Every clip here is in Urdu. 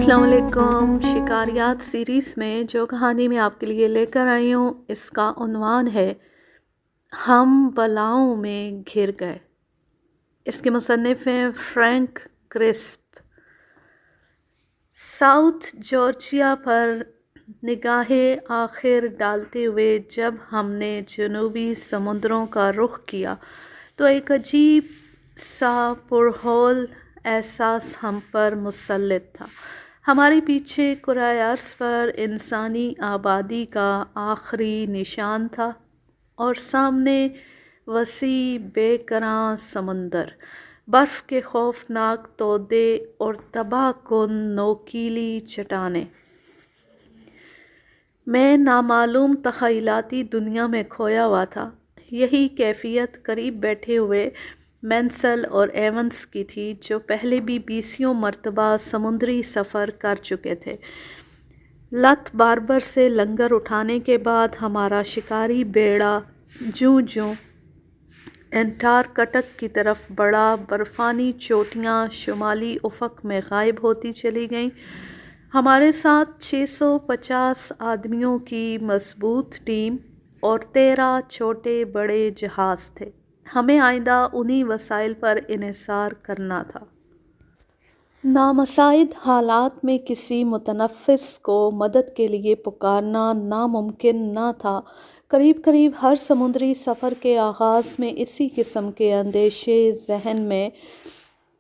السلام علیکم۔ شکاریات سیریز میں جو کہانی میں آپ کے لیے لے کر آئی ہوں اس کا عنوان ہے ہم بلاؤں میں گھر گئے۔ اس کے مصنف ہیں فرینک کرسپ۔ ساؤتھ جارجیا پر نگاہ آخر ڈالتے ہوئے جب ہم نے جنوبی سمندروں کا رخ کیا تو ایک عجیب سا پرہول احساس ہم پر مسلط تھا۔ ہمارے پیچھے کرۂ ارض پر انسانی آبادی کا آخری نشان تھا اور سامنے وسیع بے کراں سمندر، برف کے خوفناک تودے اور تباہ کن نوکیلی چٹانیں۔ میں نامعلوم تخیلاتی دنیا میں کھویا ہوا تھا۔ یہی کیفیت قریب بیٹھے ہوئے مینسل اور ایونز کی تھی جو پہلے بھی بیسیوں مرتبہ سمندری سفر کر چکے تھے۔ لتھ باربر سے لنگر اٹھانے کے بعد ہمارا شکاری بیڑا جوں جوں انٹارکٹک کی طرف بڑھا، برفانی چوٹیاں شمالی افق میں غائب ہوتی چلی گئیں۔ ہمارے ساتھ 650 آدمیوں کی مضبوط ٹیم اور 13 چھوٹے بڑے جہاز تھے۔ ہمیں آئندہ انہی وسائل پر انحصار کرنا تھا۔ نامساعد حالات میں کسی متنفس کو مدد کے لیے پکارنا ناممکن نہ تھا۔ قریب قریب ہر سمندری سفر کے آغاز میں اسی قسم کے اندیشے ذہن میں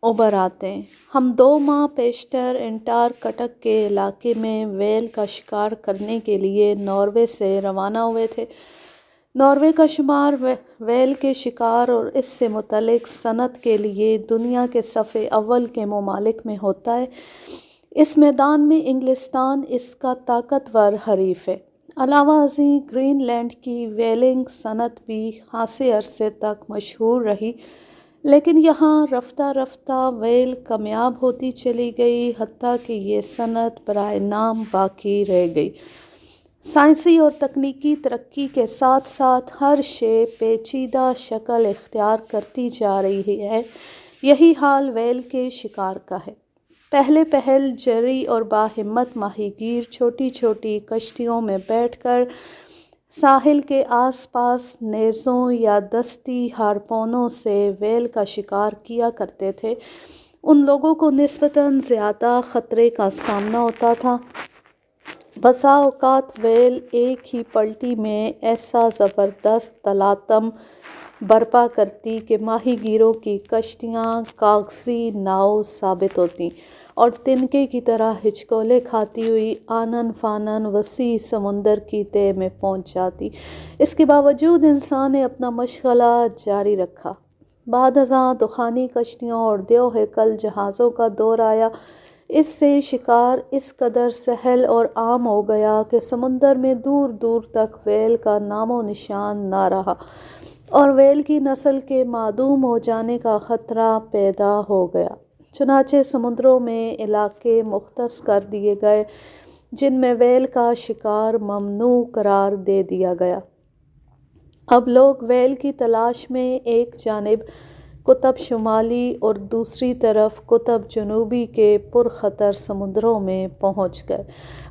ابھر آتے۔ ہم 2 ماہ پیشتر انٹارکٹک کے علاقے میں ویل کا شکار کرنے کے لیے ناروے سے روانہ ہوئے تھے۔ ناروے کا شمار ویل کے شکار اور اس سے متعلق صنعت کے لیے دنیا کے صف اول کے ممالک میں ہوتا ہے۔ اس میدان میں انگلستان اس کا طاقتور حریف ہے۔ علاوہ ازیں گرین لینڈ کی ویلنگ صنعت بھی خاصے عرصے تک مشہور رہی، لیکن یہاں رفتہ رفتہ ویل کمیاب ہوتی چلی گئی، حتیٰ کہ یہ صنعت برائے نام باقی رہ گئی۔ سائنسی اور تکنیکی ترقی کے ساتھ ساتھ ہر شے پیچیدہ شکل اختیار کرتی جا رہی ہے۔ یہی حال ویل کے شکار کا ہے۔ پہل جرری اور باہمت ماہی گیر چھوٹی چھوٹی کشتیوں میں بیٹھ کر ساحل کے آس پاس نیزوں یا دستی ہارپونوں سے ویل کا شکار کیا کرتے تھے۔ ان لوگوں کو نسبتاً زیادہ خطرے کا سامنا ہوتا تھا۔ بسا اوقات ویل ایک ہی پلٹی میں ایسا زبردست تلاطم برپا کرتی کہ ماہی گیروں کی کشتیاں کاغذی ناؤ ثابت ہوتیں اور تنکے کی طرح ہچکولے کھاتی ہوئی آنن فانن وسیع سمندر کی تہہ میں پہنچ جاتی۔ اس کے باوجود انسان نے اپنا مشغلہ جاری رکھا۔ بعد ازاں دخانی کشتیوں اور دیو ہیکل جہازوں کا دور آیا۔ اس سے شکار اس قدر سہل اور عام ہو گیا کہ سمندر میں دور دور تک ویل کا نام و نشان نہ رہا اور ویل کی نسل کے معدوم ہو جانے کا خطرہ پیدا ہو گیا۔ چنانچہ سمندروں میں علاقے مختص کر دیے گئے جن میں ویل کا شکار ممنوع قرار دے دیا گیا۔ اب لوگ ویل کی تلاش میں ایک جانب قطب شمالی اور دوسری طرف قطب جنوبی کے پرخطر سمندروں میں پہنچ گئے۔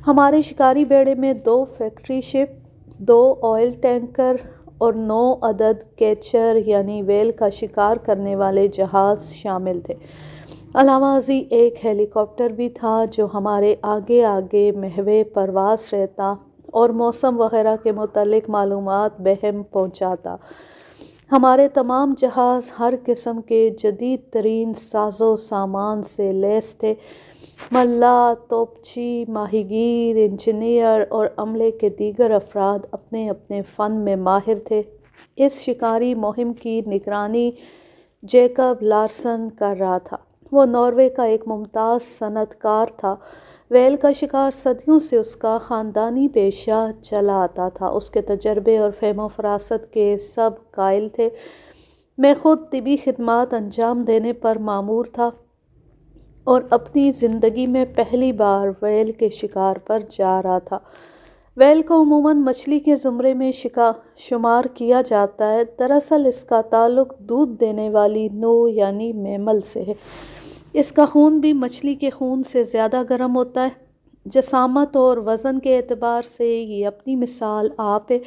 ہمارے شکاری بیڑے میں 2 فیکٹری شپ، 2 آئل ٹینکر اور 9 عدد کیچر یعنی ویل کا شکار کرنے والے جہاز شامل تھے۔ علاوہ ازیں ایک ہیلی کاپٹر بھی تھا جو ہمارے آگے آگے محو پرواز رہتا اور موسم وغیرہ کے متعلق معلومات بہم پہنچاتا۔ ہمارے تمام جہاز ہر قسم کے جدید ترین ساز و سامان سے لیس تھے۔ ملاح، توپچی، ماہی گیر، انجینئر اور عملے کے دیگر افراد اپنے اپنے فن میں ماہر تھے۔ اس شکاری مہم کی نگرانی جیکب لارسن کر رہا تھا۔ وہ ناروے کا ایک ممتاز صنعت کار تھا۔ ویل کا شکار صدیوں سے اس کا خاندانی پیشہ چلا آتا تھا۔ اس کے تجربے اور فہم و فراست کے سب قائل تھے۔ میں خود طبی خدمات انجام دینے پر مامور تھا اور اپنی زندگی میں پہلی بار ویل کے شکار پر جا رہا تھا۔ ویل کو عموماً مچھلی کے زمرے میں شمار کیا جاتا ہے۔ دراصل اس کا تعلق دودھ دینے والی نوع یعنی میمل سے ہے۔ اس کا خون بھی مچھلی کے خون سے زیادہ گرم ہوتا ہے۔ جسامت اور وزن کے اعتبار سے یہ اپنی مثال آپ ہے۔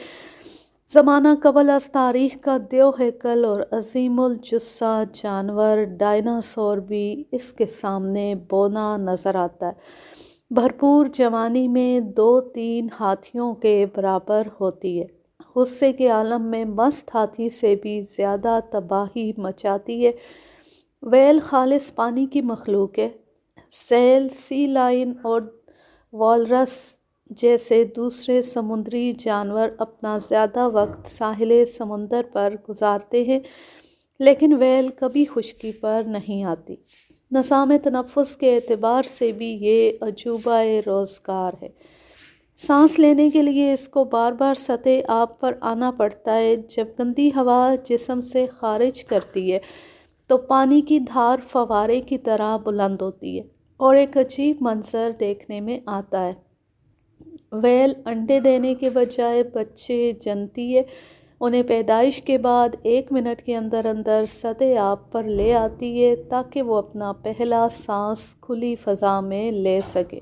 زمانہ قبل از تاریخ کا دیو ہیکل اور عظیم الجثہ جانور ڈائناسور بھی اس کے سامنے بونا نظر آتا ہے۔ بھرپور جوانی میں 2-3 ہاتھیوں کے برابر ہوتی ہے۔ غصے کے عالم میں مست ہاتھی سے بھی زیادہ تباہی مچاتی ہے۔ ویل خالص پانی کی مخلوق ہے۔ سیل، سی لائن اور والرس جیسے دوسرے سمندری جانور اپنا زیادہ وقت ساحل سمندر پر گزارتے ہیں، لیکن ویل کبھی خشکی پر نہیں آتی۔ نظام تنفس کے اعتبار سے بھی یہ عجوبہ روزگار ہے۔ سانس لینے کے لیے اس کو بار بار سطح آب پر آنا پڑتا ہے۔ جب گندی ہوا جسم سے خارج کرتی ہے تو پانی کی دھار فوارے کی طرح بلند ہوتی ہے اور ایک عجیب منظر دیکھنے میں آتا ہے۔ ویل انڈے دینے کے بجائے بچے جنتی ہے۔ انہیں پیدائش کے بعد 1 منٹ کے اندر اندر سطح آب پر لے آتی ہے تاکہ وہ اپنا پہلا سانس کھلی فضا میں لے سکے۔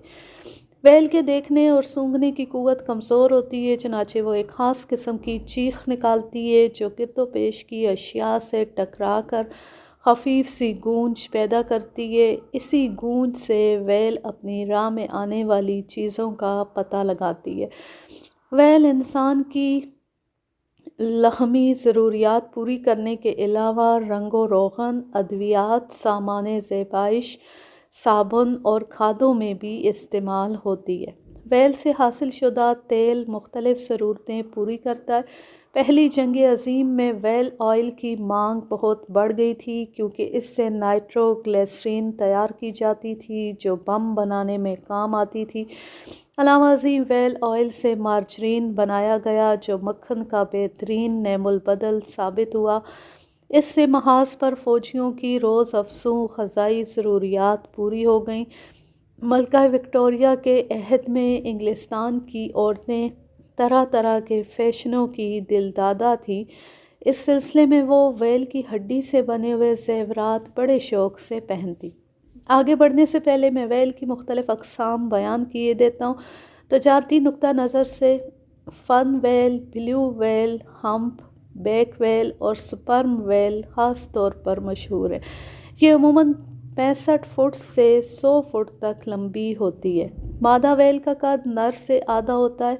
ویل کے دیکھنے اور سونگھنے کی قوت کمزور ہوتی ہے، چنانچہ وہ ایک خاص قسم کی چیخ نکالتی ہے جو گرد و پیش کی اشیاء سے ٹکرا کر خفیف سی گونج پیدا کرتی ہے۔ اسی گونج سے ویل اپنی راہ میں آنے والی چیزوں کا پتہ لگاتی ہے۔ ویل انسان کی لحمی ضروریات پوری کرنے کے علاوہ رنگ و روغن، ادویات، سامان زیبائش، صابن اور کھادوں میں بھی استعمال ہوتی ہے۔ ویل سے حاصل شدہ تیل مختلف ضرورتیں پوری کرتا ہے۔ پہلی جنگ عظیم میں ویل آئل کی مانگ بہت بڑھ گئی تھی کیونکہ اس سے نائٹرو گلیسرین تیار کی جاتی تھی جو بم بنانے میں کام آتی تھی۔ علاوہ ازیں ویل آئل سے مارجرین بنایا گیا جو مکھن کا بہترین نعم البدل ثابت ہوا۔ اس سے محاذ پر فوجیوں کی روز افزوں غذائی ضروریات پوری ہو گئیں۔ ملکہ وکٹوریہ کے عہد میں انگلستان کی عورتیں طرح طرح کے فیشنوں کی دلدادہ تھیں۔ اس سلسلے میں وہ ویل کی ہڈی سے بنے ہوئے زیورات بڑے شوق سے پہنتی۔ آگے بڑھنے سے پہلے میں ویل کی مختلف اقسام بیان کیے دیتا ہوں۔ تجارتی نقطہ نظر سے fin whale, blue whale, humpback whale اور سپرم ویل خاص طور پر مشہور ہے۔ یہ عموماً 65 فٹ سے 100 فٹ تک لمبی ہوتی ہے۔ مادہ ویل کا قد نر سے آدھا ہوتا ہے۔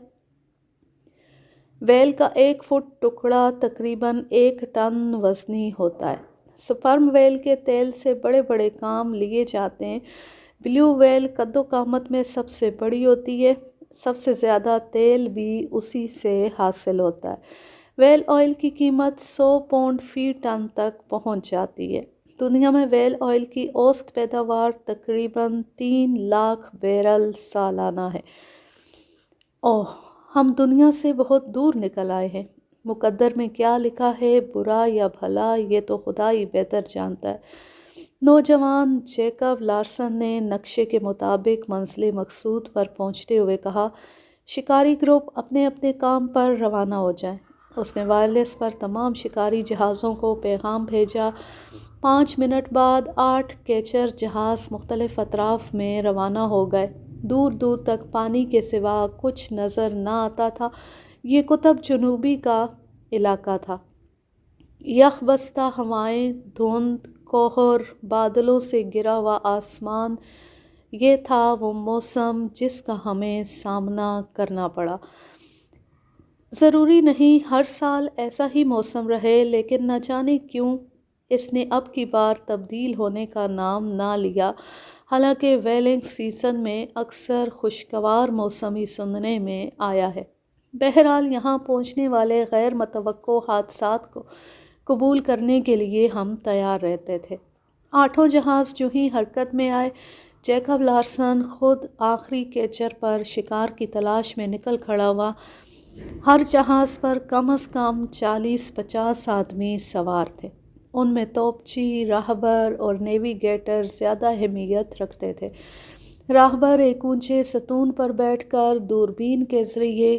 ویل کا 1 فٹ ٹکڑا تقریباً 1 ٹن وزنی ہوتا ہے۔ سپرم ویل کے تیل سے بڑے بڑے کام لیے جاتے ہیں۔ بلیو ویل قد و قامت میں سب سے بڑی ہوتی ہے۔ سب سے زیادہ تیل بھی اسی سے حاصل ہوتا ہے۔ ویل آئل کی قیمت 100 پاؤنڈ فی ٹن تک پہنچ جاتی ہے۔ دنیا میں ویل آئل کی اوسط پیداوار تقریباً 3 لاکھ بیرل سالانہ ہے۔ ہم دنیا سے بہت دور نکل آئے ہیں۔ مقدر میں کیا لکھا ہے، برا یا بھلا، یہ تو خدا ہی بہتر جانتا ہے۔ نوجوان جیکب لارسن نے نقشے کے مطابق منزل مقصود پر پہنچتے ہوئے کہا، شکاری گروپ اپنے اپنے کام پر روانہ ہو جائیں۔ اس نے وائرلیس پر تمام شکاری جہازوں کو پیغام بھیجا۔ 5 منٹ بعد 8 کیچر جہاز مختلف اطراف میں روانہ ہو گئے۔ دور دور تک پانی کے سوا کچھ نظر نہ آتا تھا۔ یہ قطب جنوبی کا علاقہ تھا۔ یخ بستہ ہوائیں، دھند، کوہر، بادلوں سے گرا ہوا آسمان، یہ تھا وہ موسم جس کا ہمیں سامنا کرنا پڑا۔ ضروری نہیں ہر سال ایسا ہی موسم رہے، لیکن نہ جانے کیوں اس نے اب کی بار تبدیل ہونے کا نام نہ لیا۔ حالانکہ ویلنگ سیزن میں اکثر خوشگوار موسم ہی سننے میں آیا ہے۔ بہرحال یہاں پہنچنے والے غیر متوقع حادثات کو قبول کرنے کے لیے ہم تیار رہتے تھے۔ 8 جہاز جو ہی حرکت میں آئے، جیکب لارسن خود آخری کیچر پر شکار کی تلاش میں نکل کھڑا ہوا۔ ہر جہاز پر کم از کم 40-50 آدمی سوار تھے۔ ان میں توپچی، راہبر اور نیوی گیٹر زیادہ اہمیت رکھتے تھے۔ راہبر ایک اونچے ستون پر بیٹھ کر دوربین کے ذریعے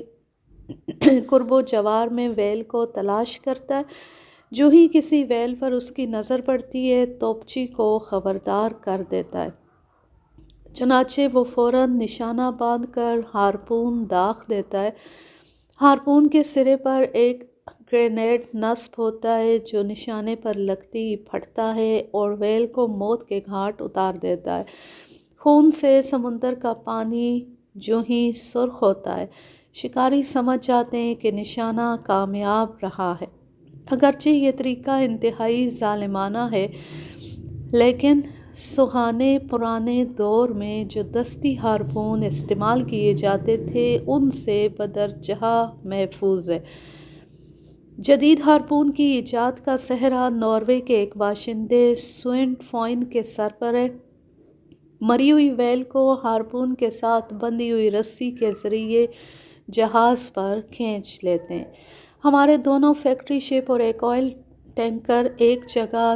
قرب و جوار میں ویل کو تلاش کرتا ہے جو ہی کسی ویل پر اس کی نظر پڑتی ہے توپچی کو خبردار کر دیتا ہے۔ چنانچہ وہ فوراً نشانہ باندھ کر ہارپون داغ دیتا ہے۔ ہارپون کے سرے پر ایک گرینیڈ نصب ہوتا ہے جو نشانے پر لگتی ہی پھٹتا ہے اور ویل کو موت کے گھاٹ اتار دیتا ہے۔ خون سے سمندر کا پانی جو ہی سرخ ہوتا ہے، شکاری سمجھ جاتے ہیں کہ نشانہ کامیاب رہا ہے۔ اگرچہ یہ طریقہ انتہائی ظالمانہ ہے، لیکن سہانے پرانے دور میں جو دستی ہارپون استعمال کیے جاتے تھے ان سے بدرجہ محفوظ ہے۔ جدید ہارپون کی ایجاد کا سہرا ناروے کے ایک باشندے سوینڈ فوئن کے سر پر ہے۔ مری ہوئی ویل کو ہارپون کے ساتھ بندھی ہوئی رسی کے ذریعے جہاز پر کھینچ لیتے ہیں۔ ہمارے دونوں فیکٹری شپ اور ایک آئل ٹینکر ایک جگہ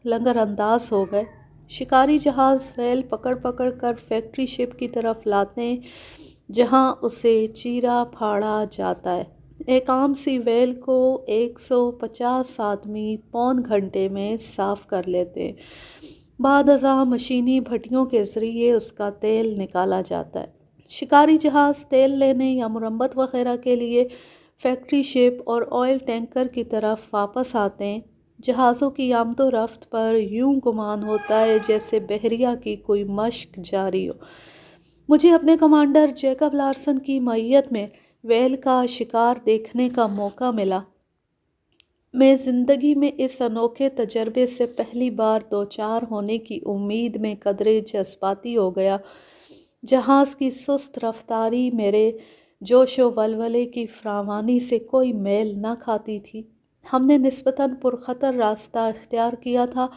لنگر انداز ہو گئے۔ شکاری جہاز ویل پکڑ پکڑ کر فیکٹری شپ کی طرف لاتے ہیں جہاں اسے چیرا پھاڑا جاتا ہے۔ ایک عام سی ویل کو 150 آدمی پون گھنٹے میں صاف کر لیتے ہیں۔ بعد ازاں مشینی بھٹیوں کے ذریعے اس کا تیل نکالا جاتا ہے۔ شکاری جہاز تیل لینے یا مرمت وغیرہ کے لیے فیکٹری شپ اور آئل ٹینکر کی طرف واپس آتے ہیں۔ جہازوں کی آمد و رفت پر یوں گمان ہوتا ہے جیسے بحریہ کی کوئی مشق جاری ہو۔ مجھے اپنے کمانڈر جیکب لارسن کی معیت میں ویل کا شکار دیکھنے کا موقع ملا۔ میں زندگی میں اس انوکھے تجربے سے پہلی بار دوچار ہونے کی امید میں قدرے جذباتی ہو گیا۔ جہاز کی سست رفتاری میرے جوش و ولولے کی فراوانی سے کوئی میل نہ کھاتی تھی۔ ہم نے نسبتاً پرخطر راستہ اختیار کیا تھا۔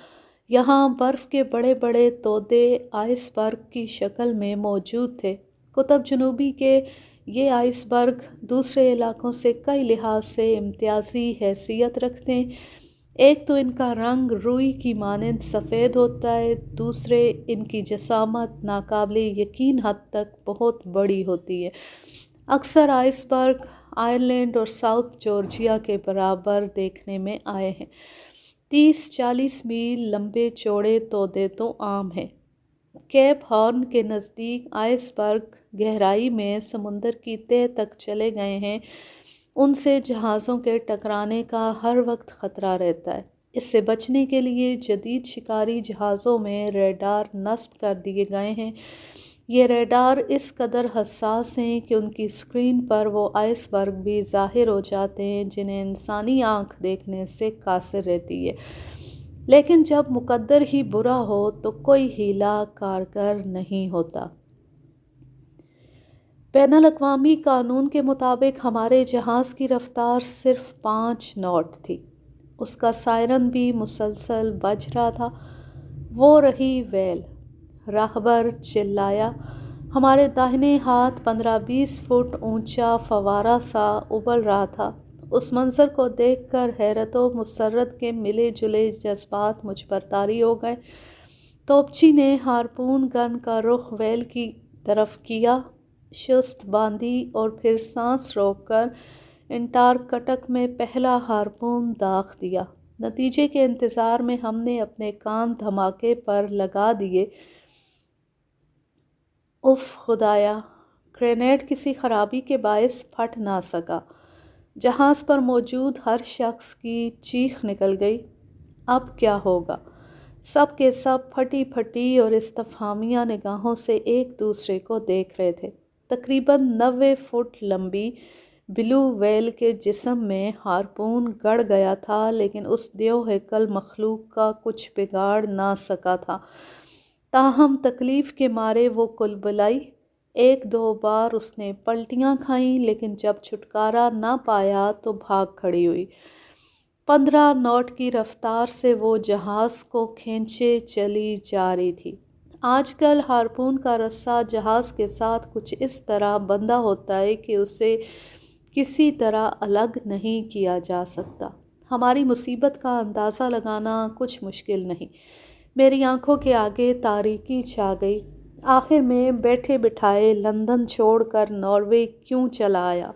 یہاں برف کے بڑے بڑے تودے آئس برگ کی شکل میں موجود تھے۔ قطب جنوبی کے یہ آئس برگ دوسرے علاقوں سے کئی لحاظ سے امتیازی حیثیت رکھتے ہیں۔ ایک تو ان کا رنگ روئی کی مانند سفید ہوتا ہے، دوسرے ان کی جسامت ناقابل یقین حد تک بہت بڑی ہوتی ہے۔ اکثر آئس برگ آئرلینڈ اور ساؤتھ جارجیا کے برابر دیکھنے میں آئے ہیں۔ 30-40 میل لمبے چوڑے تودے تو عام ہیں۔ کیپ ہارن کے نزدیک آئس برگ گہرائی میں سمندر کی تہہ تک چلے گئے ہیں۔ ان سے جہازوں کے ٹکرانے کا ہر وقت خطرہ رہتا ہے۔ اس سے بچنے کے لیے جدید شکاری جہازوں میں ریڈار نصب کر دیے گئے ہیں۔ یہ ریڈار اس قدر حساس ہیں کہ ان کی اسکرین پر وہ آئس برگ بھی ظاہر ہو جاتے ہیں جنہیں انسانی آنکھ دیکھنے سے قاصر رہتی ہے۔ لیکن جب مقدر ہی برا ہو تو کوئی ہیلا کارگر نہیں ہوتا۔ بین الاقوامی قانون کے مطابق ہمارے جہاز کی رفتار صرف 5 ناٹ تھی۔ اس کا سائرن بھی مسلسل بج رہا تھا۔ وہ رہی ویل۔ راہبر چلایا۔ ہمارے داہنے ہاتھ 15-20 فٹ اونچا فوارہ سا ابل رہا تھا۔ اس منظر کو دیکھ کر حیرت و مسرت کے ملے جلے جذبات مجھ پر طاری ہو گئے۔ توپچی نے ہارپون گن کا رخ ویل کی طرف کیا، شست باندھی اور پھر سانس روک کر انٹارکٹک میں پہلا ہارپون داغ دیا۔ نتیجے کے انتظار میں ہم نے اپنے کان دھماکے پر لگا دیے۔ اف خدایا! گرینیڈ کسی خرابی کے باعث پھٹ نہ سکا۔ جہاز پر موجود ہر شخص کی چیخ نکل گئی۔ اب کیا ہوگا؟ سب کے سب پھٹی پھٹی اور استفہامیہ نگاہوں سے ایک دوسرے کو دیکھ رہے تھے۔ تقریباً 90 فٹ لمبی بلو ویل کے جسم میں ہارپون گڑ گیا تھا، لیکن اس دیو ہیکل مخلوق کا کچھ بگاڑ نہ سکا تھا۔ تاہم تکلیف کے مارے وہ کلبلائی۔ 1-2 بار اس نے پلٹیاں کھائیں، لیکن جب چھٹکارا نہ پایا تو بھاگ کھڑی ہوئی۔ 15 ناٹ کی رفتار سے وہ جہاز کو کھینچے چلی جا رہی تھی۔ آج کل ہارپون کا رسہ جہاز کے ساتھ کچھ اس طرح بندھا ہوتا ہے کہ اسے کسی طرح الگ نہیں کیا جا سکتا۔ ہماری مصیبت کا اندازہ لگانا کچھ مشکل نہیں۔ میری آنکھوں کے آگے تاریکی چھا گئی۔ آخر میں بیٹھے بٹھائے لندن چھوڑ کر ناروے کیوں چلا آیا؟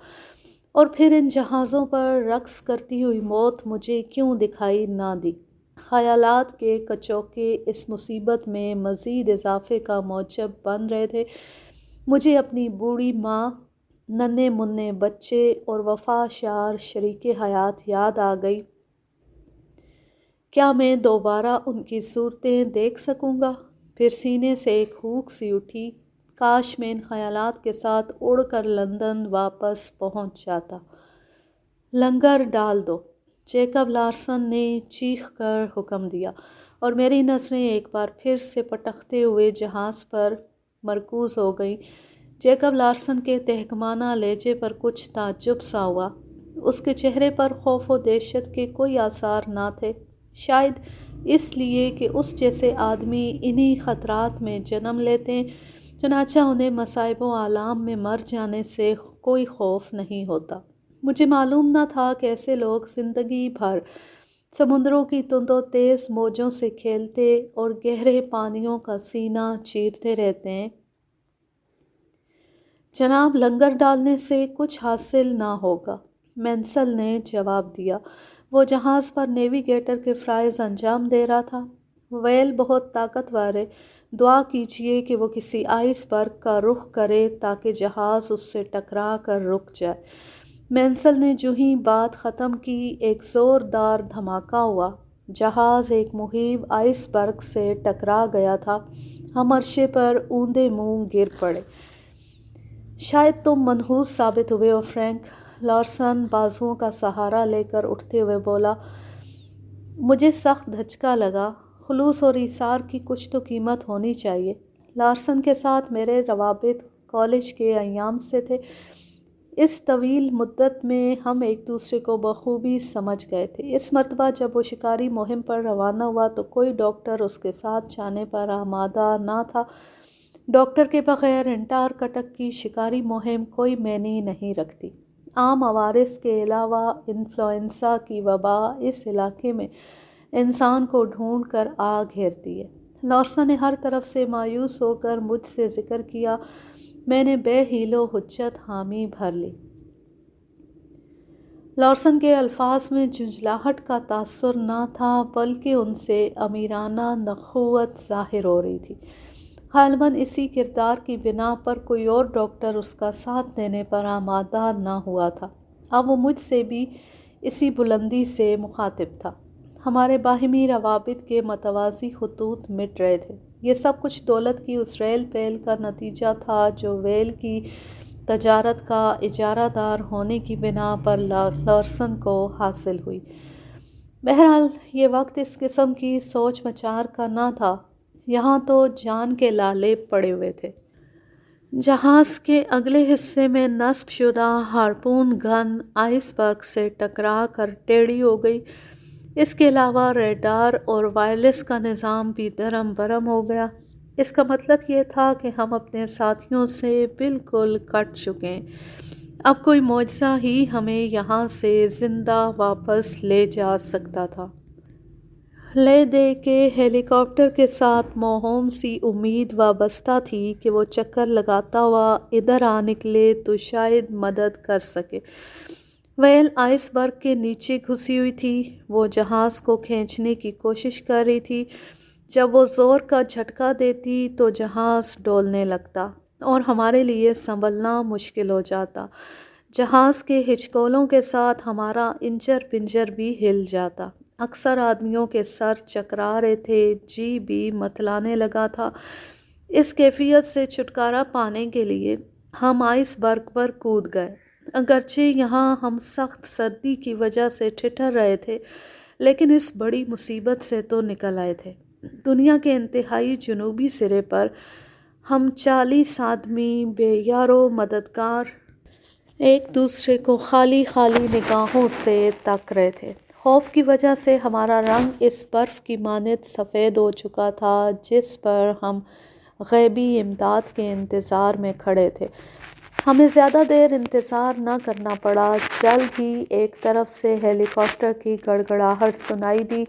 اور پھر ان جہازوں پر رقص کرتی ہوئی موت مجھے کیوں دکھائی نہ دی؟ خیالات کے کچوکے اس مصیبت میں مزید اضافے کا موجب بن رہے تھے۔ مجھے اپنی بوڑھی ماں، ننھے منھے بچے اور وفاشار شریک حیات یاد آ گئی۔ کیا میں دوبارہ ان کی صورتیں دیکھ سکوں گا؟ پھر سینے سے ایک ہوک سی اٹھی، کاش میں ان خیالات کے ساتھ اڑ کر لندن واپس پہنچ جاتا۔ لنگر ڈال دو، جیکب لارسن نے چیخ کر حکم دیا، اور میری نظریں ایک بار پھر سے پٹکتے ہوئے جہاز پر مرکوز ہو گئیں۔ جیکب لارسن کے تحکمانہ لہجے پر کچھ تعجب سا ہوا۔ اس کے چہرے پر خوف و دہشت کے کوئی آثار نہ تھے، شاید اس لیے کہ اس جیسے آدمی انہی خطرات میں جنم لیتے، چنانچہ انہیں مصائب و آلام میں مر جانے سے کوئی خوف نہیں ہوتا۔ مجھے معلوم نہ تھا کہ ایسے لوگ زندگی بھر سمندروں کی تند و تیز موجوں سے کھیلتے اور گہرے پانیوں کا سینہ چیرتے رہتے ہیں۔ جناب، لنگر ڈالنے سے کچھ حاصل نہ ہوگا، مینسل نے جواب دیا۔ وہ جہاز پر نیوی گیٹر کے فرائض انجام دے رہا تھا۔ ویل بہت طاقتور ہے، دعا کیجیے کہ وہ کسی آئس برگ کا رخ کرے تاکہ جہاز اس سے ٹکرا کر رک جائے۔ مینسل نے جو ہی بات ختم کی، ایک زوردار دھماکہ ہوا۔ جہاز ایک مہیب آئس برگ سے ٹکرا گیا تھا۔ ہم عرصے پر اوندے منہ گر پڑے۔ شاید تم منحوس ثابت ہوئے ہو فرینک، لارسن بازوؤں کا سہارا لے کر اٹھتے ہوئے بولا۔ مجھے سخت دھچکا لگا۔ خلوص اور ایثار کی کچھ تو قیمت ہونی چاہیے۔ لارسن کے ساتھ میرے روابط کالج کے ایام سے تھے۔ اس طویل مدت میں ہم ایک دوسرے کو بخوبی سمجھ گئے تھے۔ اس مرتبہ جب وہ شکاری مہم پر روانہ ہوا تو کوئی ڈاکٹر اس کے ساتھ جانے پر آمادہ نہ تھا۔ ڈاکٹر کے بغیر انٹارکٹک کی شکاری مہم کوئی معنی نہیں رکھتی۔ عام عوارض کے علاوہ انفلوئنزا کی وبا اس علاقے میں انسان کو ڈھونڈ کر آ گھیرتی ہے۔ لارسن نے ہر طرف سے مایوس ہو کر مجھ سے ذکر کیا۔ میں نے بے حیل و حجت حامی بھر لی۔ لارسن کے الفاظ میں جھنجھلاہٹ کا تاثر نہ تھا، بلکہ ان سے امیرانہ نخوت ظاہر ہو رہی تھی۔ غالباً اسی کردار کی بنا پر کوئی اور ڈاکٹر اس کا ساتھ دینے پر آمادہ نہ ہوا تھا۔ اب وہ مجھ سے بھی اسی بلندی سے مخاطب تھا۔ ہمارے باہمی روابط کے متوازی خطوط مٹ رہے تھے۔ یہ سب کچھ دولت کی اس ریل پیل کا نتیجہ تھا جو ویل کی تجارت کا اجارہ دار ہونے کی بنا پر لارسن کو حاصل ہوئی۔ بہرحال یہ وقت اس قسم کی سوچ مچار کا نہ تھا۔ یہاں تو جان کے لالے پڑے ہوئے تھے۔ جہاز کے اگلے حصے میں نصب شدہ ہارپون گن آئس برگ سے ٹکرا کر ٹیڑھی ہو گئی۔ اس کے علاوہ ریڈار اور وائرلیس کا نظام بھی درم برم ہو گیا۔ اس کا مطلب یہ تھا کہ ہم اپنے ساتھیوں سے بالکل کٹ چکے ہیں۔ اب کوئی معجزہ ہی ہمیں یہاں سے زندہ واپس لے جا سکتا تھا۔ لے دے کے ہیلی کاپٹر کے ساتھ موہوم سی امید وابستہ تھی کہ وہ چکر لگاتا ہوا ادھر آ نکلے تو شاید مدد کر سکے۔ ویل آئس برگ کے نیچے گھسی ہوئی تھی۔ وہ جہاز کو کھینچنے کی کوشش کر رہی تھی۔ جب وہ زور کا جھٹکا دیتی تو جہاز ڈولنے لگتا اور ہمارے لیے سنبھلنا مشکل ہو جاتا۔ جہاز کے ہچکولوں کے ساتھ ہمارا انجر پنجر بھی ہل جاتا۔ اکثر آدمیوں کے سر چکرا رہے تھے، جی بھی متلانے لگا تھا۔ اس کیفیت سے چھٹکارا پانے کے لیے ہم آئس برگ پر کود گئے۔ اگرچہ یہاں ہم سخت سردی کی وجہ سے ٹھٹھر رہے تھے، لیکن اس بڑی مصیبت سے تو نکل آئے تھے۔ دنیا کے انتہائی جنوبی سرے پر ہم 40 آدمی بے یار و مددگار ایک دوسرے کو خالی خالی نگاہوں سے تک رہے تھے۔ خوف کی وجہ سے ہمارا رنگ اس برف کی مانند سفید ہو چکا تھا جس پر ہم غیبی امداد کے انتظار میں کھڑے تھے۔ ہمیں زیادہ دیر انتظار نہ کرنا پڑا۔ جلد ہی ایک طرف سے ہیلی کاپٹر کی گڑگڑاہٹ سنائی دی۔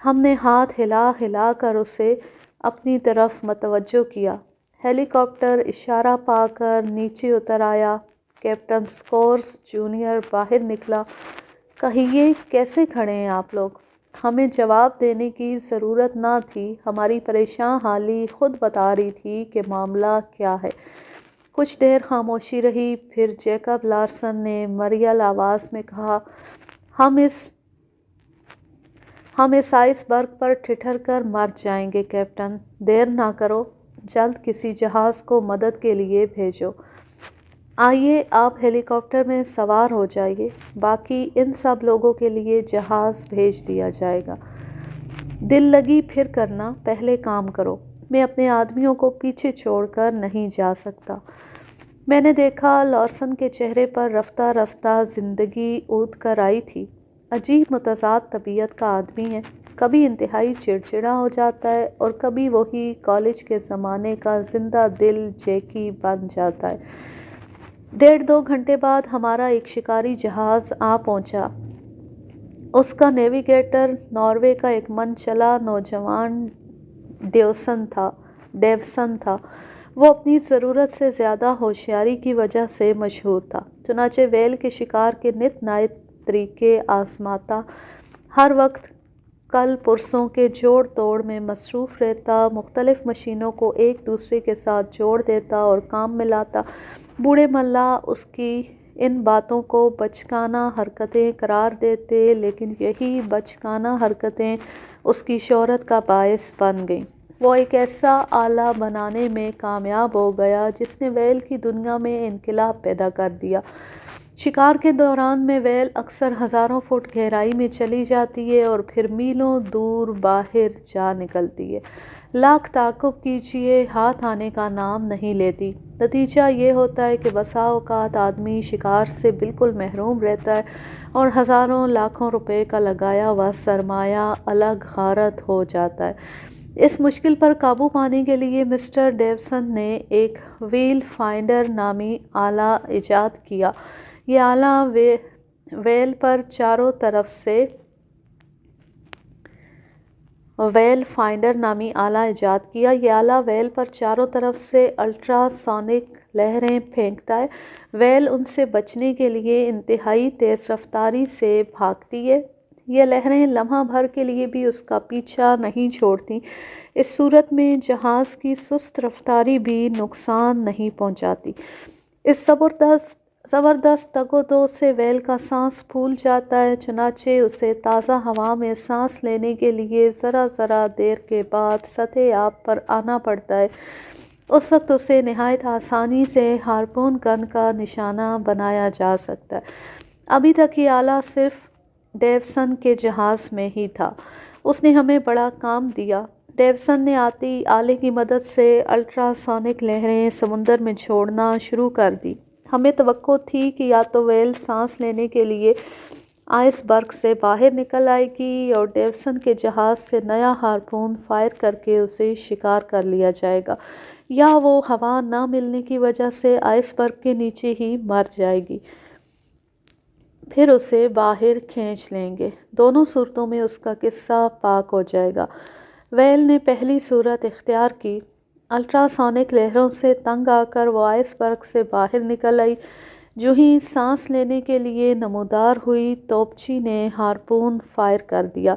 ہم نے ہاتھ ہلا ہلا کر اسے اپنی طرف متوجہ کیا۔ ہیلی کاپٹر اشارہ پا کر نیچے اتر آیا۔ کیپٹن اسکورس جونیئر باہر نکلا۔ کہیے کیسے کھڑے ہیں آپ لوگ؟ ہمیں جواب دینے کی ضرورت نہ تھی، ہماری پریشان حالی خود بتا رہی تھی کہ معاملہ کیا ہے۔ کچھ دیر خاموشی رہی، پھر جیکب لارسن نے مریل آواز میں کہا، ہم اس آئس برگ پر ٹھٹر کر مر جائیں گے کیپٹن۔ دیر نہ کرو، جلد کسی جہاز کو مدد کے لیے بھیجو۔ آئیے آپ ہیلی کاپٹر میں سوار ہو جائیے، باقی ان سب لوگوں کے لیے جہاز بھیج دیا جائے گا۔ دل لگی پھر کرنا، پہلے کام کرو۔ میں اپنے آدمیوں کو پیچھے چھوڑ کر نہیں جا سکتا۔ میں نے دیکھا لارسن کے چہرے پر رفتہ رفتہ زندگی اُوت کر آئی تھی۔ عجیب متضاد طبیعت کا آدمی ہے، کبھی انتہائی چڑچڑا ہو جاتا ہے اور کبھی وہی کالج کے زمانے کا زندہ دل جیکی بن جاتا ہے۔ 1.5-2 گھنٹے بعد ہمارا ایک شکاری جہاز آ پہنچا۔ اس کا نیویگیٹر ناروے کا ایک من چلا نوجوان ڈیوسن تھا۔ وہ اپنی ضرورت سے زیادہ ہوشیاری کی وجہ سے مشہور تھا، چنانچہ ویل کے شکار کے نت نئے طریقے آزماتا، ہر وقت کل پرسوں کے جوڑ توڑ میں مصروف رہتا، مختلف مشینوں کو ایک دوسرے کے ساتھ جوڑ دیتا اور کام میں لاتا۔ بوڑھے ملا اس کی ان باتوں کو بچکانہ حرکتیں قرار دیتے، لیکن یہی بچکانہ حرکتیں اس کی شہرت کا باعث بن گئیں۔ وہ ایک ایسا آلہ بنانے میں کامیاب ہو گیا جس نے ویل کی دنیا میں انقلاب پیدا کر دیا۔ شکار کے دوران میں ویل اکثر ہزاروں فٹ گہرائی میں چلی جاتی ہے اور پھر میلوں دور باہر جا نکلتی ہے۔ لاکھ تعاقب کیجیے، ہاتھ آنے کا نام نہیں لیتی۔ نتیجہ یہ ہوتا ہے کہ بسا اوقات آدمی شکار سے بالکل محروم رہتا ہے اور ہزاروں لاکھوں روپے کا لگایا ہوا سرمایہ الگ غارت ہو جاتا ہے۔ اس مشکل پر قابو پانے کے لیے مسٹر ڈیوسن نے ایک ویل فائنڈر نامی آلہ ایجاد کیا۔ یہ آلہ ویل پر چاروں طرف سے الٹرا سونک لہریں پھینکتا ہے۔ ویل ان سے بچنے کے لیے انتہائی تیز رفتاری سے بھاگتی ہے۔ یہ لہریں لمحہ بھر کے لیے بھی اس کا پیچھا نہیں چھوڑتیں۔ اس صورت میں جہاز کی سست رفتاری بھی نقصان نہیں پہنچاتی۔ اس زبردست تگ و دو سے ویل کا سانس پھول جاتا ہے، چنانچہ اسے تازہ ہوا میں سانس لینے کے لیے ذرا دیر کے بعد سطح آب پر آنا پڑتا ہے۔ اس وقت اسے نہایت آسانی سے ہارپون گن کا نشانہ بنایا جا سکتا ہے۔ ابھی تک یہ آلہ صرف ڈیوسن کے جہاز میں ہی تھا۔ اس نے ہمیں بڑا کام دیا۔ ڈیوسن نے آلے کی مدد سے الٹرا سونک لہریں سمندر میں چھوڑنا شروع کر دی۔ ہمیں توقع تھی کہ یا تو ویل سانس لینے کے لیے آئس برگ سے باہر نکل آئے گی اور ڈیوسن کے جہاز سے نیا ہارپون فائر کر کے اسے شکار کر لیا جائے گا، یا وہ ہوا نہ ملنے کی وجہ سے آئس برگ کے نیچے ہی مر جائے گی، پھر اسے باہر کھینچ لیں گے۔ دونوں صورتوں میں اس کا قصہ پاک ہو جائے گا۔ ویل نے پہلی صورت اختیار کی۔ الٹرا سونک لہروں سے تنگ آ کر وہ آئس برگ سے باہر نکل آئی۔ جو ہی سانس لینے کے لیے نمودار ہوئی، توپچی نے ہارپون فائر کر دیا۔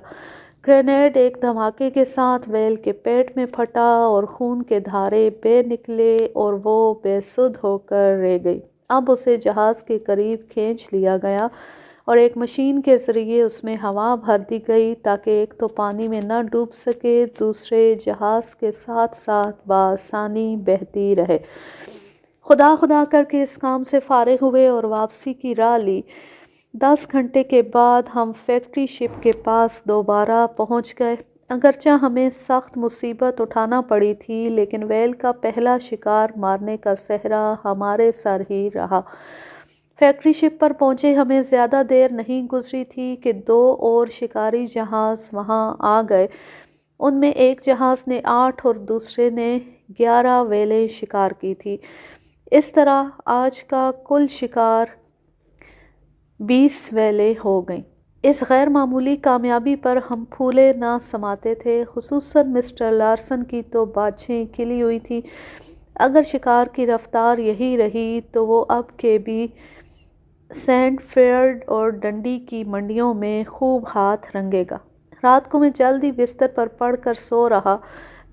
گرینیڈ ایک دھماکے کے ساتھ ویل کے پیٹ میں پھٹا اور خون کے دھارے بہہ نکلے اور وہ بے سدھ ہو کر رہ گئی۔ اب اسے جہاز کے قریب کھینچ لیا گیا اور ایک مشین کے ذریعے اس میں ہوا بھر دی گئی تاکہ ایک تو پانی میں نہ ڈوب سکے، دوسرے جہاز کے ساتھ ساتھ بآسانی بہتی رہے۔ خدا کر کے اس کام سے فارغ ہوئے اور واپسی کی راہ لی۔ 10 گھنٹے کے بعد ہم فیکٹری شپ کے پاس دوبارہ پہنچ گئے۔ اگرچہ ہمیں سخت مصیبت اٹھانا پڑی تھی، لیکن ویل کا پہلا شکار مارنے کا سہرا ہمارے سر ہی رہا۔ فیکٹری شپ پر پہنچے ہمیں زیادہ دیر نہیں گزری تھی کہ 2 اور شکاری جہاز وہاں آ گئے۔ ان میں ایک جہاز نے 8 اور دوسرے نے 11 ویلیں شکار کی تھی۔ اس طرح آج کا کل شکار 20 ویلیں ہو گئیں۔ اس غیر معمولی کامیابی پر ہم پھولے نہ سماتے تھے، خصوصاً مسٹر لارسن کی تو باچھیں کھلی ہوئی تھیں۔ اگر شکار کی رفتار یہی رہی تو وہ اب کے بھی سینٹ فیلڈ اور ڈنڈی کی منڈیوں میں خوب ہاتھ رنگے گا۔ رات کو میں جلدی بستر پر پڑ کر سو رہا۔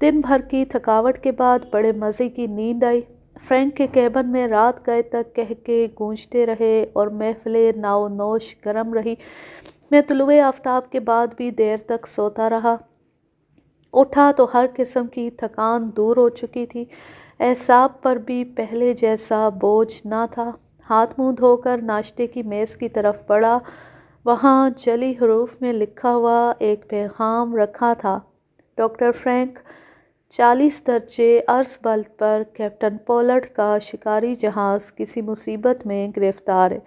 دن بھر کی تھکاوٹ کے بعد بڑے مزے کی نیند آئی۔ فرینک کے کیبن میں رات گئے تک کہکے گونجتے رہے اور محفل نو نوش گرم رہی۔ میں طلوع آفتاب کے بعد بھی دیر تک سوتا رہا۔ اٹھا تو ہر قسم کی تھکان دور ہو چکی تھی، اعصاب پر بھی پہلے جیسا بوجھ نہ تھا۔ ہاتھ منہ دھو کر ناشتے کی میز کی طرف بڑھا۔ وہاں جلی حروف میں لکھا ہوا ایک پیغام رکھا تھا: ڈاکٹر فرینک، 40 درجے عرض بلد پر کیپٹن پولارڈ کا شکاری جہاز کسی مصیبت میں گرفتار ہے۔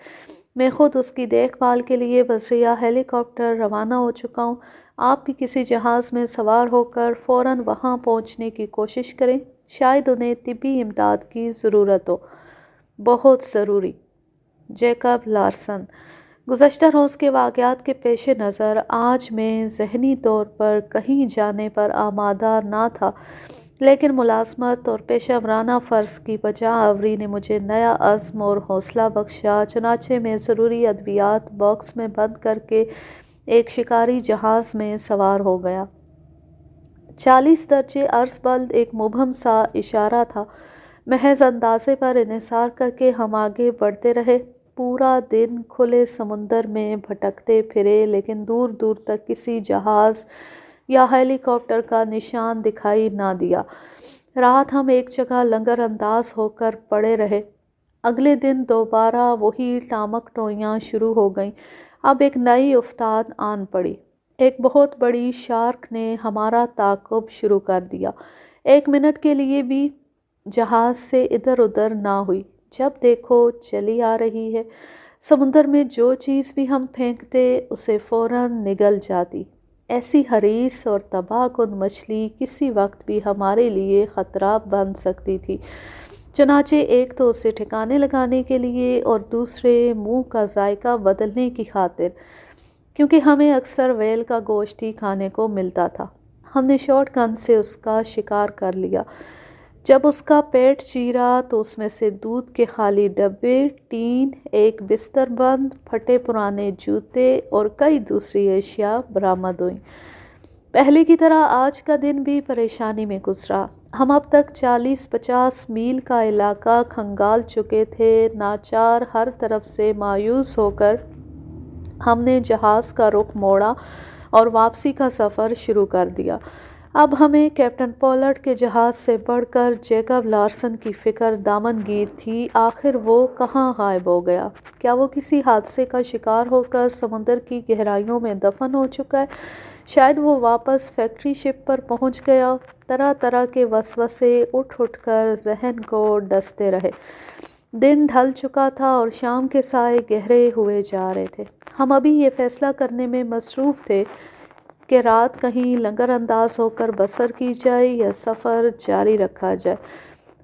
میں خود اس کی دیکھ بھال کے لیے بذریعہ ہیلی کاپٹر روانہ ہو چکا ہوں۔ آپ بھی کسی جہاز میں سوار ہو کر فوراً وہاں پہنچنے کی کوشش کریں، شاید انہیں طبی امداد کی ضرورت ہو۔ بہت ضروری، جیکب لارسن۔ گزشتہ روز کے واقعات کے پیش نظر آج میں ذہنی طور پر کہیں جانے پر آمادہ نہ تھا، لیکن ملازمت اور پیشہ ورانہ فرض کی بجا آوری نے مجھے نیا عزم اور حوصلہ بخشا۔ چنانچہ میں ضروری ادویات باکس میں بند کر کے ایک شکاری جہاز میں سوار ہو گیا۔ 40 درجے عرض بلد ایک مبہم سا اشارہ تھا۔ محض اندازے پر انحصار کر کے ہم آگے بڑھتے رہے۔ پورا دن کھلے سمندر میں بھٹکتے پھرے، لیکن دور دور تک کسی جہاز یا ہیلی کاپٹر کا نشان دکھائی نہ دیا۔ رات ہم ایک جگہ لنگر انداز ہو کر پڑے رہے۔ اگلے دن دوبارہ وہی ٹامک ٹوئیاں شروع ہو گئیں۔ اب ایک نئی افتاد آن پڑی۔ ایک بہت بڑی شارک نے ہمارا تعاقب شروع کر دیا۔ 1 منٹ کے لیے بھی جہاز سے ادھر ادھر نہ ہوئی۔ جب دیکھو چلی آ رہی ہے۔ سمندر میں جو چیز بھی ہم پھینکتے اسے فوراً نگل جاتی۔ ایسی حریص اور تباہ کن مچھلی کسی وقت بھی ہمارے لیے خطرہ بن سکتی تھی۔ چنانچہ ایک تو اسے ٹھکانے لگانے کے لیے اور دوسرے منہ کا ذائقہ بدلنے کی خاطر، کیونکہ ہمیں اکثر ویل کا گوشت ہی کھانے کو ملتا تھا، ہم نے شارٹ گن سے اس کا شکار کر لیا۔ جب اس کا پیٹ چیرا تو اس میں سے دودھ کے خالی ڈبے، ٹین، ایک بستر بند، پھٹے پرانے جوتے اور کئی دوسری اشیاء برآمد ہوئیں۔ پہلے کی طرح آج کا دن بھی پریشانی میں گزرا۔ ہم اب تک 40-50 میل کا علاقہ کھنگال چکے تھے۔ ناچار ہر طرف سے مایوس ہو کر ہم نے جہاز کا رخ موڑا اور واپسی کا سفر شروع کر دیا۔ اب ہمیں کیپٹن پولارڈ کے جہاز سے بڑھ کر جیکب لارسن کی فکر دامنگیر تھی۔ آخر وہ کہاں غائب ہو گیا؟ کیا وہ کسی حادثے کا شکار ہو کر سمندر کی گہرائیوں میں دفن ہو چکا ہے؟ شاید وہ واپس فیکٹری شپ پر پہنچ گیا۔ طرح طرح کے وسوسے اٹھ اٹھ کر ذہن کو ڈستے رہے۔ دن ڈھل چکا تھا اور شام کے سائے گہرے ہوئے جا رہے تھے۔ ہم ابھی یہ فیصلہ کرنے میں مصروف تھے کہ رات کہیں لنگر انداز ہو کر بسر کی جائے یا سفر جاری رکھا جائے۔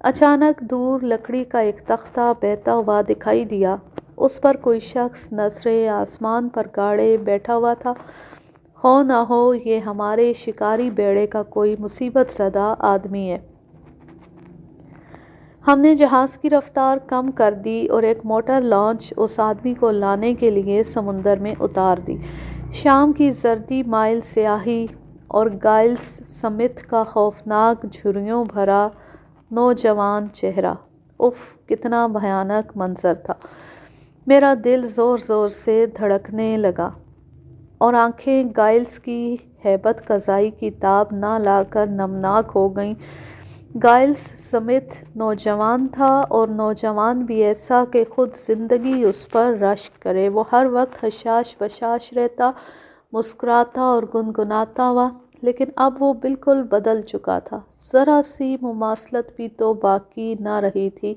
اچانک دور لکڑی کا ایک تختہ بہتا ہوا دکھائی دیا۔ اس پر کوئی شخص نظریں آسمان پر گاڑے بیٹھا ہوا تھا۔ ہو نہ ہو یہ ہمارے شکاری بیڑے کا کوئی مصیبت زدہ آدمی ہے۔ ہم نے جہاز کی رفتار کم کر دی اور ایک موٹر لانچ اس آدمی کو لانے کے لیے سمندر میں اتار دی۔ شام کی زردی مائل سیاہی اور گائلز سمتھ کا خوفناک جھریوں بھرا نوجوان چہرہ، اف کتنا بھیانک منظر تھا۔ میرا دل زور زور سے دھڑکنے لگا اور آنکھیں گائلز کی ہیبت قضائی کی تاب نہ لا کر نمناک ہو گئیں۔ گائلز سمتھ نوجوان تھا اور نوجوان بھی ایسا کہ خود زندگی اس پر رشک کرے۔ وہ ہر وقت حشاش بشاش رہتا، مسکراتا اور گنگناتا ہوا، لیکن اب وہ بالکل بدل چکا تھا۔ ذرا سی مماثلت بھی تو باقی نہ رہی تھی۔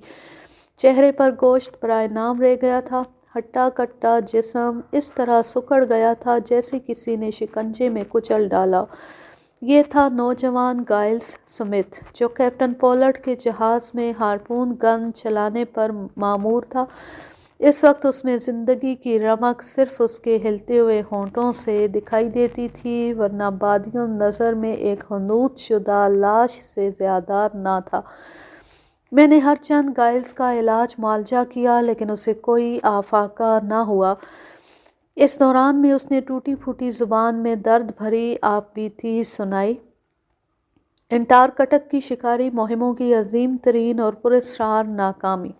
چہرے پر گوشت برائے نام رہ گیا تھا۔ ہٹا کٹا جسم اس طرح سکڑ گیا تھا جیسے کسی نے شکنجے میں کچل ڈالا۔ یہ تھا نوجوان گائلز سمتھ جو کیپٹن پولارڈ کے جہاز میں ہارپون گن چلانے پر مامور تھا۔ اس وقت اس میں زندگی کی رمق صرف اس کے ہلتے ہوئے ہونٹوں سے دکھائی دیتی تھی، ورنہ بادیُ نظر میں ایک حنوط شدہ لاش سے زیادہ نہ تھا۔ میں نے ہر چند گائلز کا علاج معالجہ کیا لیکن اسے کوئی آفاقہ نہ ہوا۔ اس دوران میں اس نے ٹوٹی پھوٹی زبان میں درد بھری آپ بیتی سنائی۔ انٹارکٹک کی شکاری مہموں کی عظیم ترین اور پراسرار ناکامی،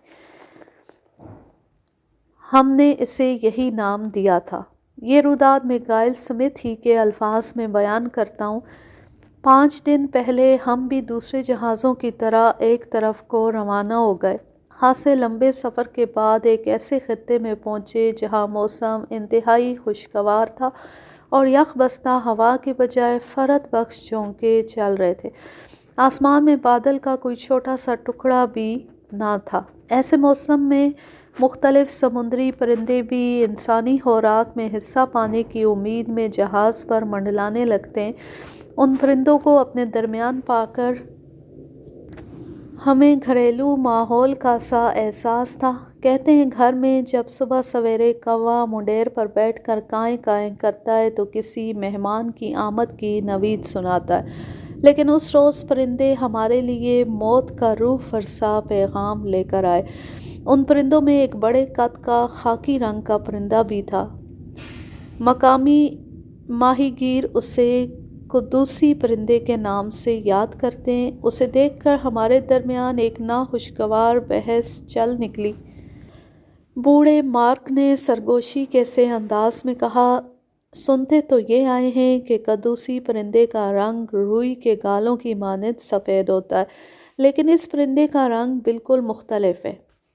ہم نے اسے یہی نام دیا تھا۔ یہ روداد میں گائل سمتھ ہی کے الفاظ میں بیان کرتا ہوں۔ 5 دن پہلے ہم بھی دوسرے جہازوں کی طرح ایک طرف کو روانہ ہو گئے۔ خاصے لمبے سفر کے بعد ایک ایسے خطے میں پہنچے جہاں موسم انتہائی خوشگوار تھا اور یخ بستہ ہوا کے بجائے فرحت بخش جھونکے چل رہے تھے۔ آسمان میں بادل کا کوئی چھوٹا سا ٹکڑا بھی نہ تھا۔ ایسے موسم میں مختلف سمندری پرندے بھی انسانی خوراک میں حصہ پانے کی امید میں جہاز پر منڈلانے لگتے ہیں۔ ان پرندوں کو اپنے درمیان پا کر ہمیں گھریلو ماحول کا سا احساس تھا۔ کہتے ہیں گھر میں جب صبح سویرے کوا منڈیر پر بیٹھ کر کائیں کائیں کرتا ہے تو کسی مہمان کی آمد کی نوید سناتا ہے، لیکن اس روز پرندے ہمارے لیے موت کا روح فرسا پیغام لے کر آئے۔ ان پرندوں میں ایک بڑے قد کا خاکی رنگ کا پرندہ بھی تھا۔ مقامی ماہی گیر اسے قدوسی پرندے کے نام سے یاد کرتے ہیں۔ اسے دیکھ کر ہمارے درمیان ایک ناخوشگوار بحث چل نکلی۔ بوڑھے مارک نے سرگوشی کے سے انداز میں کہا، سنتے تو یہ آئے ہیں کہ قدوسی پرندے کا رنگ روئی کے گالوں کی مانند سفید ہوتا ہے، لیکن اس پرندے کا رنگ بالکل مختلف ہے۔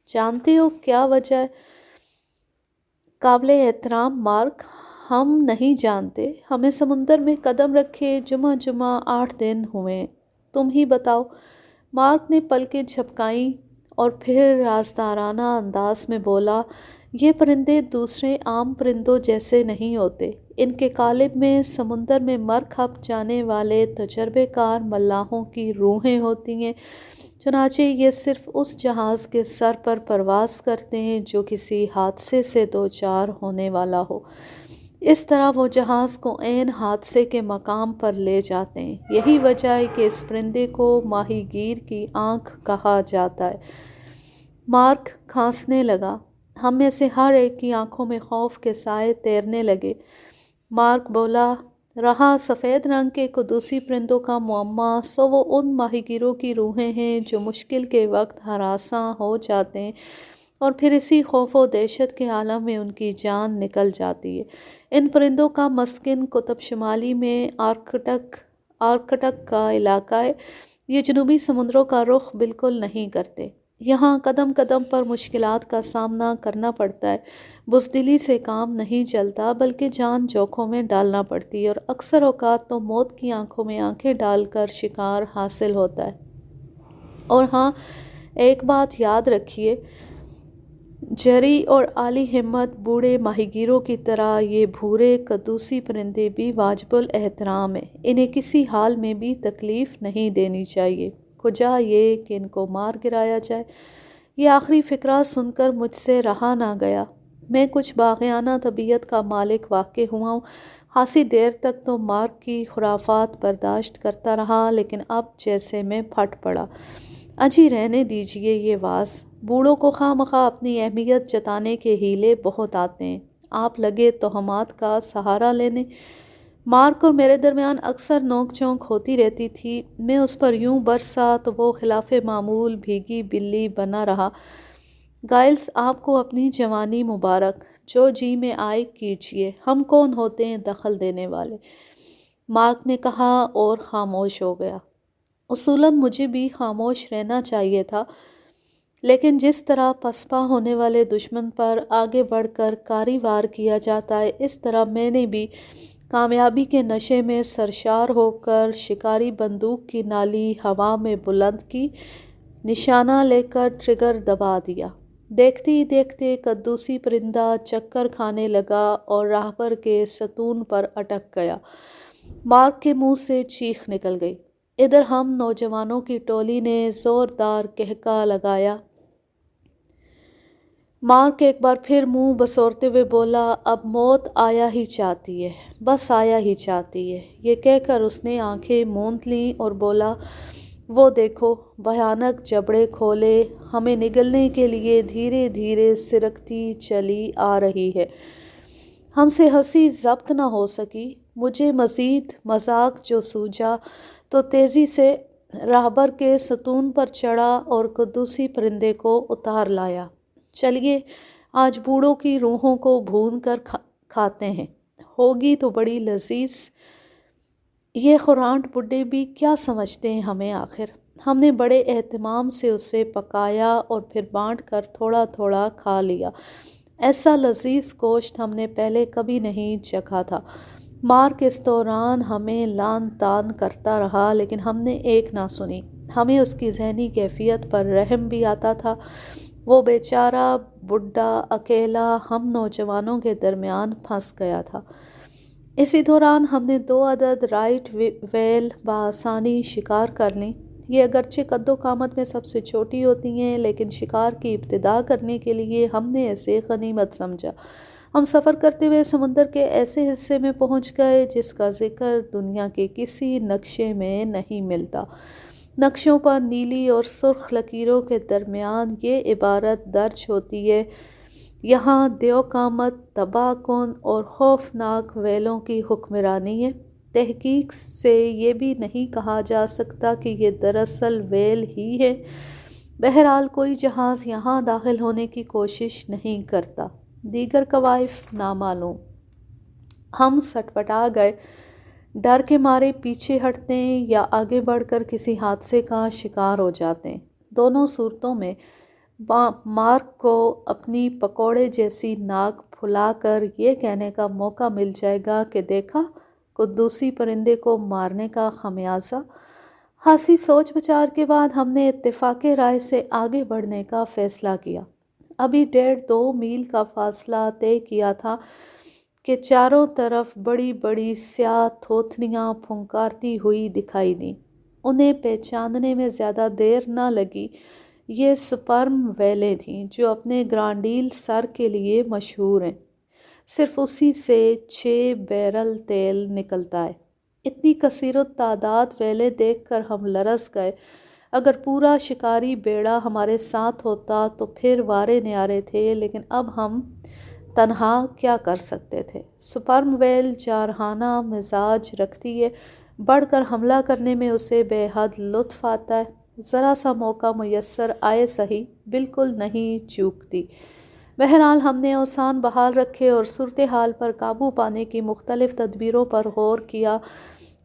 جانتے ہو کیا وجہ ہے؟ قابل احترام مارک، ہم نہیں جانتے۔ ہمیں سمندر میں قدم رکھے جمعہ 8 دن ہوئے، تم ہی بتاؤ۔ مارک نے پلکیں جھپکائیں اور پھر رازدارانہ انداز میں بولا، یہ پرندے دوسرے عام پرندوں جیسے نہیں ہوتے۔ ان کے قالب میں سمندر میں مر کھپ جانے والے تجربہ کار ملاحوں کی روحیں ہوتی ہیں۔ چنانچہ یہ صرف اس جہاز کے سر پر پرواز کرتے ہیں جو کسی حادثے سے دوچار ہونے والا ہو۔ اس طرح وہ جہاز کو عین حادثے کے مقام پر لے جاتے ہیں۔ یہی وجہ ہے کہ اس پرندے کو ماہی گیر کی آنکھ کہا جاتا ہے۔ مارک کھانسنے لگا۔ ہم میں سے ہر ایک کی آنکھوں میں خوف کے سائے تیرنے لگے۔ مارک بولا، رہا سفید رنگ کے قدوسی پرندوں کا معمہ، سو وہ ان ماہی گیروں کی روحیں ہیں جو مشکل کے وقت ہراساں ہو جاتے ہیں اور پھر اسی خوف و دہشت کے عالم میں ان کی جان نکل جاتی ہے۔ ان پرندوں کا مسکن قطب شمالی میں آرکٹک کا علاقہ ہے۔ یہ جنوبی سمندروں کا رخ بالکل نہیں کرتے۔ یہاں قدم قدم پر مشکلات کا سامنا کرنا پڑتا ہے۔ بزدلی سے کام نہیں چلتا بلکہ جان جوکھوں میں ڈالنا پڑتی ہے، اور اکثر اوقات تو موت کی آنکھوں میں آنکھیں ڈال کر شکار حاصل ہوتا ہے۔ اور ہاں، ایک بات یاد رکھیے، جری اور عالی ہمت بوڑھے ماہی گیروں کی طرح یہ بھورے قدوسی پرندے بھی واجب الاحترام ہیں۔ انہیں کسی حال میں بھی تکلیف نہیں دینی چاہیے، خواجہ یہ کہ ان کو مار گرایا جائے۔ یہ آخری فقرہ سن کر مجھ سے رہا نہ گیا۔ میں کچھ باغیانہ طبیعت کا مالک واقع ہوا ہوں۔ خاصی دیر تک تو مارک کی خرافات برداشت کرتا رہا، لیکن اب جیسے میں پھٹ پڑا۔ اجی رہنے دیجیے یہ واز۔ بوڑھوں کو خواہ مخواہ اپنی اہمیت جتانے کے ہیلے بہت آتے ہیں۔ آپ لگے تہمات کا سہارا لینے۔ مارک اور میرے درمیان اکثر نوک جھونک ہوتی رہتی تھی۔ میں اس پر یوں برسا تو وہ خلاف معمول بھیگی بلی بنا رہا۔ گائلز، آپ کو اپنی جوانی مبارک، جو جی میں آئے کیجیے، ہم کون ہوتے ہیں دخل دینے والے؟ مارک نے کہا اور خاموش ہو گیا۔ اصولاً مجھے بھی خاموش رہنا چاہیے تھا، لیکن جس طرح پسپا ہونے والے دشمن پر آگے بڑھ کر کاری وار کیا جاتا ہے، اس طرح میں نے بھی کامیابی کے نشے میں سرشار ہو کر شکاری بندوق کی نالی ہوا میں بلند کی، نشانہ لے کر ٹریگر دبا دیا۔ دیکھتے ہی دیکھتے قدوسی پرندہ چکر کھانے لگا اور راہبر کے ستون پر اٹک گیا۔ مارک کے منہ سے چیخ نکل گئی۔ ادھر ہم نوجوانوں کی ٹولی نے زوردار کہکا لگایا۔ مارک ایک بار پھر منہ بسورتے ہوئے بولا، اب موت آیا ہی چاہتی ہے، بس آیا ہی چاہتی ہے۔ یہ کہہ کر اس نے آنکھیں موند لیں اور بولا، وہ دیکھو بھیانک جبڑے کھولے ہمیں نگلنے کے لیے دھیرے دھیرے سرکتی چلی آ رہی ہے۔ ہم سے ہنسی ضبط نہ ہو سکی۔ مجھے مزید مذاق جو سوجا تو تیزی سے راہبر کے ستون پر چڑھا اور قدوسی پرندے کو اتار لایا۔ چلیے آج بوڑھوں کی روحوں کو بھون کر کھاتے ہیں، ہوگی تو بڑی لذیذ۔ یہ خورانٹ بڈھے بھی کیا سمجھتے ہیں ہمیں آخر؟ ہم نے بڑے اہتمام سے اسے پکایا اور پھر بانٹ کر تھوڑا تھوڑا کھا لیا۔ ایسا لذیذ گوشت ہم نے پہلے کبھی نہیں چکھا تھا۔ مارک اس دوران ہمیں لان تان کرتا رہا لیکن ہم نے ایک نہ سنی۔ ہمیں اس کی ذہنی کیفیت پر رحم بھی آتا تھا۔ وہ بیچارہ بڈھا اکیلا ہم نوجوانوں کے درمیان پھنس گیا تھا۔ اسی دوران ہم نے 2 عدد رائٹ ویل بآسانی شکار کر لیں۔ یہ اگرچہ قد و قامت میں سب سے چھوٹی ہوتی ہیں لیکن شکار کی ابتدا کرنے کے لیے ہم نے اسے غنیمت سمجھا۔ ہم سفر کرتے ہوئے سمندر کے ایسے حصے میں پہنچ گئے جس کا ذکر دنیا کے کسی نقشے میں نہیں ملتا۔ نقشوں پر نیلی اور سرخ لکیروں کے درمیان یہ عبارت درج ہوتی ہے: یہاں دیو قامت، تباہ کن اور خوفناک ویلوں کی حکمرانی ہے۔ تحقیق سے یہ بھی نہیں کہا جا سکتا کہ یہ دراصل ویل ہی ہے۔ بہرحال کوئی جہاز یہاں داخل ہونے کی کوشش نہیں کرتا۔ دیگر کوائف نامعلوم۔ ہم سٹپٹا گئے، ڈر کے مارے پیچھے ہٹتے ہیں یا آگے بڑھ کر کسی حادثے کا شکار ہو جاتے ہیں۔ دونوں صورتوں میں مارک کو اپنی پکوڑے جیسی ناک پھلا کر یہ کہنے کا موقع مل جائے گا کہ دیکھا قدوسی پرندے کو مارنے کا خمیازہ۔ خاصی سوچ بچار کے بعد ہم نے اتفاق رائے سے آگے بڑھنے کا فیصلہ کیا۔ ابھی 1.5-2 میل کا فاصلہ طے کیا تھا کہ چاروں طرف بڑی بڑی سیاہ تھوتنیاں پھنکارتی ہوئی دکھائی دیں۔ انہیں پہچاننے میں زیادہ دیر نہ لگی۔ یہ سپرم ویلیں تھیں جو اپنے گرانڈیل سر کے لیے مشہور ہیں۔ صرف اسی سے 6 بیرل تیل نکلتا ہے۔ اتنی کثیر التعداد ویلیں دیکھ کر ہم لرز گئے۔ اگر پورا شکاری بیڑا ہمارے ساتھ ہوتا تو پھر وارے نیارے تھے، لیکن اب ہم تنہا کیا کر سکتے تھے؟ سپرم ویل جارحانہ مزاج رکھتی ہے، بڑھ کر حملہ کرنے میں اسے بے حد لطف آتا ہے۔ ذرا سا موقع میسر آئے صحیح، بالکل نہیں چوکتی۔ بہرحال ہم نے اوسان بحال رکھے اور صورتحال پر قابو پانے کی مختلف تدبیروں پر غور کیا،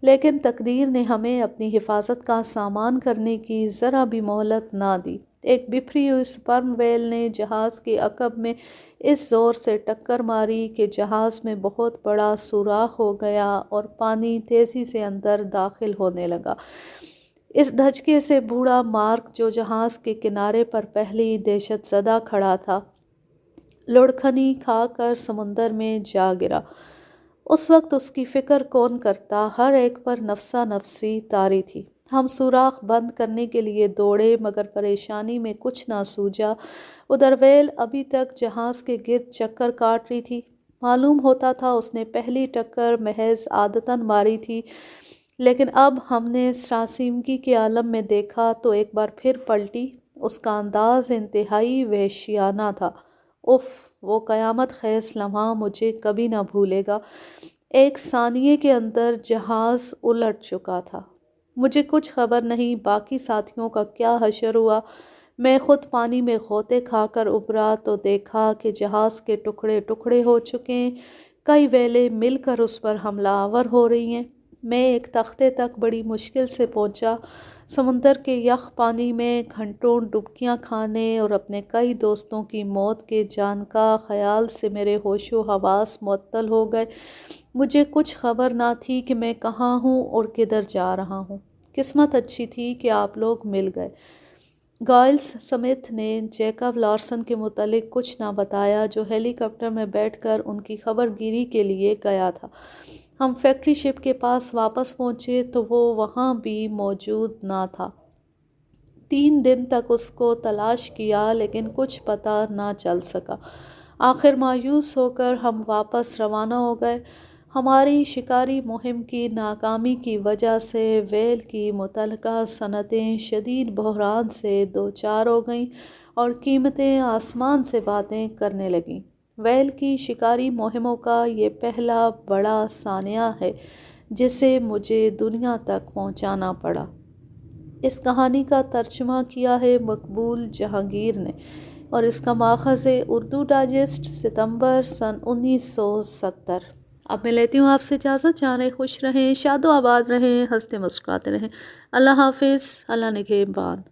لیکن تقدیر نے ہمیں اپنی حفاظت کا سامان کرنے کی ذرا بھی مہلت نہ دی۔ ایک بپھری ہوئی سپرم ویل نے جہاز کے عقب میں اس زور سے ٹکر ماری کہ جہاز میں بہت بڑا سوراخ ہو گیا اور پانی تیزی سے اندر داخل ہونے لگا۔ اس دھچکے سے بوڑھا مارک جو جہاز کے کنارے پر پہلی دہشت زدہ کھڑا تھا، لڑکھنی کھا کر سمندر میں جا گرا۔ اس وقت اس کی فکر کون کرتا، ہر ایک پر نفسا نفسی طاری تھی۔ ہم سوراخ بند کرنے کے لیے دوڑے مگر پریشانی میں کچھ نہ سوجا۔ ادھر ویل ابھی تک جہاز کے گرد چکر کاٹ رہی تھی۔ معلوم ہوتا تھا اس نے پہلی ٹکر محض عادتاً ماری تھی، لیکن اب ہم نے سراسیمگی کے عالم میں دیکھا تو ایک بار پھر پلٹی۔ اس کا انداز انتہائی وحشیانہ تھا۔ اف، وہ قیامت خیز لمحہ مجھے کبھی نہ بھولے گا۔ ایک ثانیے کے اندر جہاز الٹ چکا تھا۔ مجھے کچھ خبر نہیں باقی ساتھیوں کا کیا حشر ہوا۔ میں خود پانی میں غوطے کھا کر ابھرا تو دیکھا کہ جہاز کے ٹکڑے ٹکڑے ہو چکے ہیں، کئی ویلیں مل کر اس پر حملہ آور ہو رہی ہیں۔ میں ایک تختے تک بڑی مشکل سے پہنچا۔ سمندر کے یخ پانی میں گھنٹوں ڈبکیاں کھانے اور اپنے کئی دوستوں کی موت کے جان کا خیال سے میرے ہوش و حواس معطل ہو گئے۔ مجھے کچھ خبر نہ تھی کہ میں کہاں ہوں اور کدھر جا رہا ہوں۔ قسمت اچھی تھی کہ آپ لوگ مل گئے۔ گائلس سمتھ نے جیکب لارسن کے متعلق کچھ نہ بتایا جو ہیلی کاپٹر میں بیٹھ کر ان کی خبر گیری کے لیے گیا تھا۔ ہم فیکٹری شپ کے پاس واپس پہنچے تو وہ وہاں بھی موجود نہ تھا۔ 3 دن تک اس کو تلاش کیا لیکن کچھ پتہ نہ چل سکا۔ آخر مایوس ہو کر ہم واپس روانہ ہو گئے۔ ہماری شکاری مہم کی ناکامی کی وجہ سے ویل کی متعلقہ صنعتیں شدید بحران سے دوچار ہو گئیں اور قیمتیں آسمان سے باتیں کرنے لگیں۔ ویل کی شکاری مہموں کا یہ پہلا بڑا سانحہ ہے جسے مجھے دنیا تک پہنچانا پڑا۔ اس کہانی کا ترجمہ کیا ہے مقبول جہانگیر نے اور اس کا ماخذ ہے اردو ڈائجسٹ ستمبر سن 1970۔ اب میں لیتی ہوں آپ سے اجازت۔ جانے خوش رہیں، شاد و آباد رہیں، ہنستے مسکراتے رہیں۔ اللہ حافظ، اللہ نگہبان۔